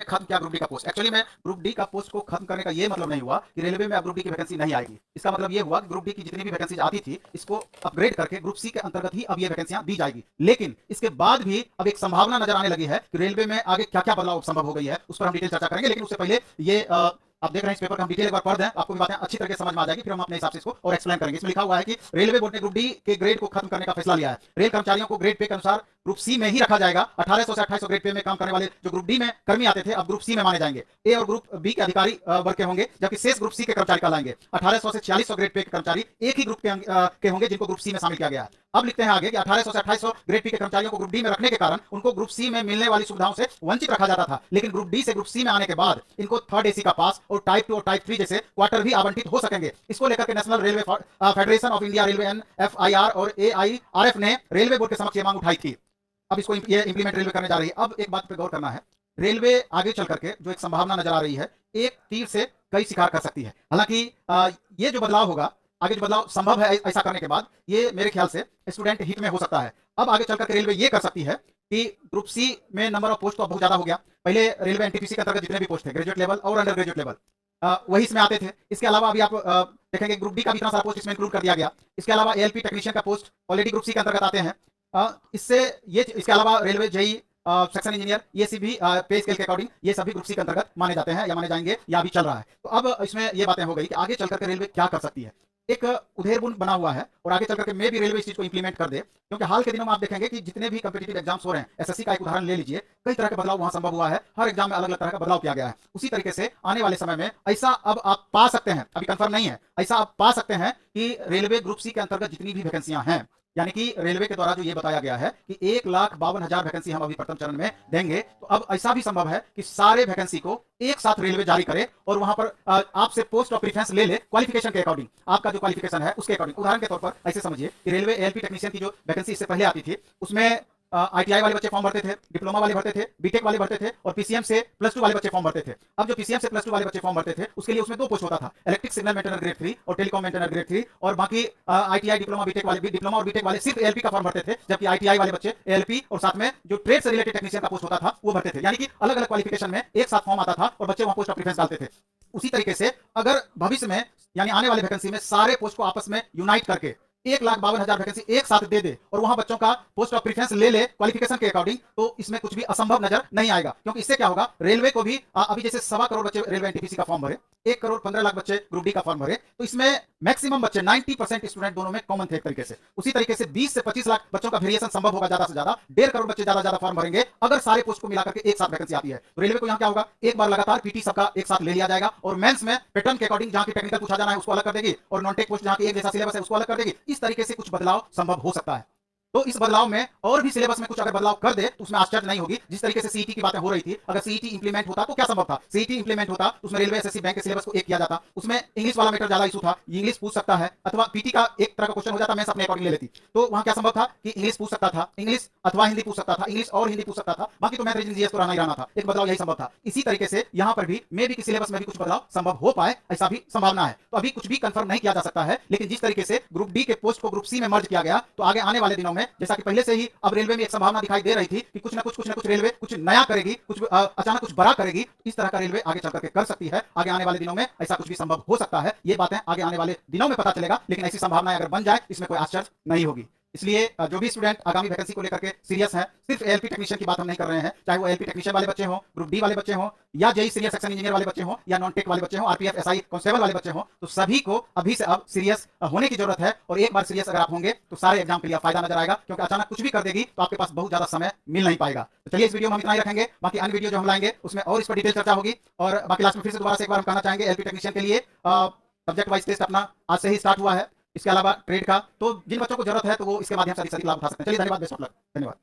खत्म किया group D का पोस्ट। एक्चुअली में ग्रुप डी का पोस्ट को खत्म करने का ये मतलब नहीं हुआ कि रेलवे में अब ग्रुप डी की वैकेंसी नहीं आएगी। इसका मतलब ये हुआ कि ग्रुप डी की जितनी भी वैकेंसी आती थी इसको अपग्रेड करके ग्रुप सी के अंतर्गत ही अब ये वैकेंसियां दी जाएगी। लेकिन इसके बाद भी अब एक संभावना नजर आने लगी है कि रेलवे में आगे क्या क्या बदलाव संभव हो गई है, उस पर हम डिटेल चर्चा करेंगे। लेकिन उससे पहले ये आप देख रहे हैं इस पेपर का हम डिटेल एक बार पढ़ दें, आपको भी बातें अच्छी तरह से समझ में आ जाएगी, फिर हम अपने हिसाब से इसको और एक्सप्लेन करेंगे। इसमें लिखा हुआ है कि रेलवे बोर्ड ने ग्रुप डी के ग्रेड को खत्म करने का फैसला लिया है। रेल कर्मचारियों को ग्रेड पे के अनुसार ग्रुप सी में ही रखा जाएगा। 1800 से 2800 ग्रेड पे में काम करने वाले जो ग्रुप डी में कर्मी आते थे अब ग्रुप सी में माने जाएंगे। ए और ग्रुप बी के अधिकारी वर्ग के होंगे, जबकि शेष ग्रुप सी के कर्मचारी कहलाएंगे। 1800 से 4600 ग्रेड पे के कर्मचारी एक ही ग्रुप के होंगे जिनको ग्रुप सी में शामिल किया गया है। अब लिखते हैं आगे कि 1800 से 2800 ग्रेड पी के कर्मचारियों को ग्रुप डी में रखने के कारण उनको ग्रुप सी में मिलने वाली सुविधाओं से वंचित रखा जाता था। लेकिन ग्रुप डी से ग्रुप सी में आने के बाद इनको थर्ड एसी का पास और टाइप 2 और टाइप 3 जैसे क्वार्टर भी आवंटित हो सकेंगे। इसको लेकर के national railway federation of India railway NFIR और AIRF ने रेलवे बोर्ड के समक्ष ये मांग उठाई थी। अब इसको ये इंप्लीमेंट रेलवे करने जा रही है। अब एक बात पे गौर करना है, रेलवे आगे चल करके जो एक संभावना नजर आ रही है, एक तीर से कई शिकार कर सकती है। हालांकि ये जो बदलाव होगा, आगे जो बदलाव संभव है ऐसा करने के बाद, ये मेरे ख्याल से स्टूडेंट हित में हो सकता है। अब आगे चलकर रेलवे ये कर सकती है कि ग्रुप सी में नंबर ऑफ पोस्ट तो बहुत ज्यादा हो गया। पहले रेलवे एनटीपीसी के अंतर्गत जितने भी पोस्ट थे ग्रेजुएट लेवल और अंडर ग्रेजुएट लेवल वही इसमें आते थे। इसके अलावा अभी आप देखेंगे ग्रुप डी का भी इतना सारा पोस्ट इसमें इंक्लूड कर दिया गया। इसके अलावा ALP टेक्नीशियन का पोस्ट ऑलरेडी ग्रुप सी के अंतर्गत आते हैं। इससे ये इसके अलावा रेलवे जेई सेक्शन इंजीनियर ये सभी पे स्केल के अकॉर्डिंग ये सभी ग्रुप सी के अंतर्गत माने जाते हैं या माने जाएंगे या अभी चल रहा है। तो अब इसमें ये बातें हो गई कि आगे चलकर के रेलवे क्या कर सकती है। एक उधेरबुन बना हुआ है और आगे चलकर के मे भी रेलवे इस चीज को इंप्लीमेंट कर दे, क्योंकि हाल के दिनों में आप देखेंगे कि जितने भी कम्पिटिटिव एग्जाम्स हो रहे हैं, SSC का एक उदाहरण ले लीजिए, कई तरह के बदलाव वहां संभव हुआ है। हर एग्जाम में अलग अलग तरह का बदलाव किया गया है। उसी तरीके से आने वाले समय में ऐसा अब आप पा सकते हैं, अभी कंफर्म नहीं है, ऐसा आप पा सकते हैं कि रेलवे ग्रुप सी के अंतर्गत जितनी भी वैकेंसियां हैं, यानी कि रेलवे के द्वारा जो ये बताया गया है कि 1,52,000 वैकेंसी हम अभी प्रथम चरण में देंगे, तो अब ऐसा भी संभव है कि सारे वैकेंसी को एक साथ रेलवे जारी करे और वहां पर आपसे पोस्ट ऑफ प्रेफरेंस ले ले क्वालिफिकेशन के अकॉर्डिंग, आपका जो क्वालिफिकेशन है उसके अकॉर्डिंग। उदाहरण के तौर पर ऐसे समझिए कि रेलवे ALP टेक्नीशियन की जो वैकेंसी इससे पहले आती थी उसमें ITI वाले बच्चे फॉर्म भरते थे, डिप्लोमा वाले भरते थे, बीटेक वाले भरते थे और PCM से +2 वाले बच्चे फॉर्म भरते थे। अब जो PCM से +2 वाले बच्चे फॉर्म भरते थे उसके लिए उसमें 2 पोस्ट होता था, इलेक्ट्रिक सिग्नल मेंटेनर ग्रेड 3 और टेलीकॉम मेंटेनर ग्रेड 3, और बाकी ITI डिप्लोमा बीटेक वाले भी, डिप्लोमा और बीटेक वाले सिर्फ ALP का फॉर्म भरते थे, जबकि ITI वाले बच्चे ALP और साथ में जो ट्रेड से रिलेटेड टेक्नीशियन का पोस्ट होता था वो भरते थे। यानी कि अलग अलग क्वालिफिकेशन में एक साथ फॉर्म आता था और बच्चे वहां पोस्ट ऑफ प्रेफरेंस डालते थे। उसी तरीके से अगर भविष्य में यानी आने वाले वैकेंसी में सारे पोस्ट को आपस में यूनाइट करके 1,52,000 वैकेंसी एक साथ दे दे और वहां बच्चों का पोस्ट ऑफ प्रेफरेंस ले ले क्वालिफिकेशन के अकॉर्डिंग, तो इसमें कुछ भी असंभव नजर नहीं आएगा। क्योंकि इससे क्या होगा, रेलवे को भी अभी जैसे 1.25 करोड़ बच्चे रेलवे एनटीपीसी का फॉर्म भरे, 1,15,00,000 बच्चे ग्रुप डी का फॉर्म भरे, तो इसमें मैक्सिमम बच्चे 90% स्टूडेंट दोनों में कॉमन थे एक तरीके से। उसी तरीके से 20 से 25 लाख बच्चों का वेरिएशन संभव होगा ज्यादा से ज्यादा। 1.5 करोड़ बच्चे ज्यादा फॉर्म भरेंगे अगर सारे पोस्ट को मिलाकर के एक साथ वैकेंसी आती है। तो रेलवे को यहाँ क्या होगा, एक बार लगातार पीटी सबका एक साथ ले लिया जाएगा और मेंस में पैटर्न के अकॉर्डिंग जहां की टेक्निकल पूछा जाना है उसको अलग कर देगी और नॉन टेक पोस्ट जहां की एक जैसा सिलेबस है उसको अलग कर देगी। इस तरीके से कुछ बदलाव संभव हो सकता है। तो इस बदलाव में और भी सिलेबस में कुछ अगर बदलाव कर दे तो उसमें आश्चर्य नहीं होगी। जिस तरीके से सीईटी की बातें हो रही थी, अगर सीईटी इंप्लीमेंट होता तो क्या संभव था, सीईटी इंप्लीमेंट होता तो उसमें रेलवे SSC बैंक के सिलेबस को एक किया जाता, उसमें इंग्लिश वाला मैटर ज्यादा इशू था, इंग्लिश पूछ सकता है, अथवा पीटी का एक तरह का क्वेश्चन हो जाता, मैं अपने अकॉर्डिंग ले लेती, तो वहां क्या संभव था कि इंग्लिश पूछ सकता था, इंग्लिश अथवा हिंदी पूछ सकता था, इंग्लिश और हिंदी पूछ सकता था, बाकी तो मैथ रीजनिंग जीएस तो रहना ही रहना था। एक बदलाव यही संभव था। इसी तरीके से यहां पर भी मे भी कि सिलेबस में भी कुछ बदलाव संभव हो पाए, ऐसा भी संभावना है। तो अभी कुछ भी कंफर्म नहीं किया जा सकता है, लेकिन जिस तरीके से ग्रुप डी के पोस्ट को ग्रुप सी में मर्ज किया गया, तो आगे आने वाले दिनों में जैसा कि पहले से ही अब रेलवे में एक संभावना दिखाई दे रही थी कि कुछ ना कुछ रेलवे कुछ नया करेगी, कुछ अचानक कुछ बड़ा करेगी। इस तरह का रेलवे आगे चल करके कर सकती है। आगे आने वाले दिनों में ऐसा कुछ भी संभव हो सकता है। ये बातें आगे आने वाले दिनों में पता चलेगा, लेकिन ऐसी संभावनाएं अगर बन जाए इसमें कोई आश्चर्य नहीं होगी। इसलिए जो भी स्टूडेंट आगामी वैकेंसी को लेकर के सीरियस है, सिर्फ ALP टेक्नीशियन की बात हम नहीं कर रहे हैं, चाहे वो ALP टेक्नीशियन वाले बच्चे हों, ग्रुप डी वाले बच्चे हों, या जेई सीनियर सेक्शन इंजीनियर वाले बच्चे हों, या नॉन टेक वाले बच्चे हों, RPF SI कांस्टेबल वाले बच्चे हों, तो सभी को अभी से अब सीरियस होने की जरूरत है। और एक बार सीरियस अगर आप होंगे तो सारे एग्जाम के लिए फायदा नजर आएगा, क्योंकि अचानक कुछ भी कर देगी तो आपके पास बहुत ज्यादा समय मिल नहीं पाएगा। तो चलिए इस वीडियो में हम इतना ही रखेंगे, बाकी अन्य वीडियो जो हम लाएंगे उसमें और इस पर डिटेल चर्चा होगी। और बाकी लास्ट में फिर से दोबारा से एक बार हम कहना चाहेंगे, ALP टेक्नीशियन के लिए सब्जेक्ट वाइज टेस्ट अपना आज से ही स्टार्ट हुआ है। इसके अलावा ट्रेड का, तो जिन बच्चों को जरूरत है तो वो इसके माध्यम से अधिक लाभ उठा सकते हैं। चलिए धन्यवाद, बेस्ट ऑफ लक, धन्यवाद।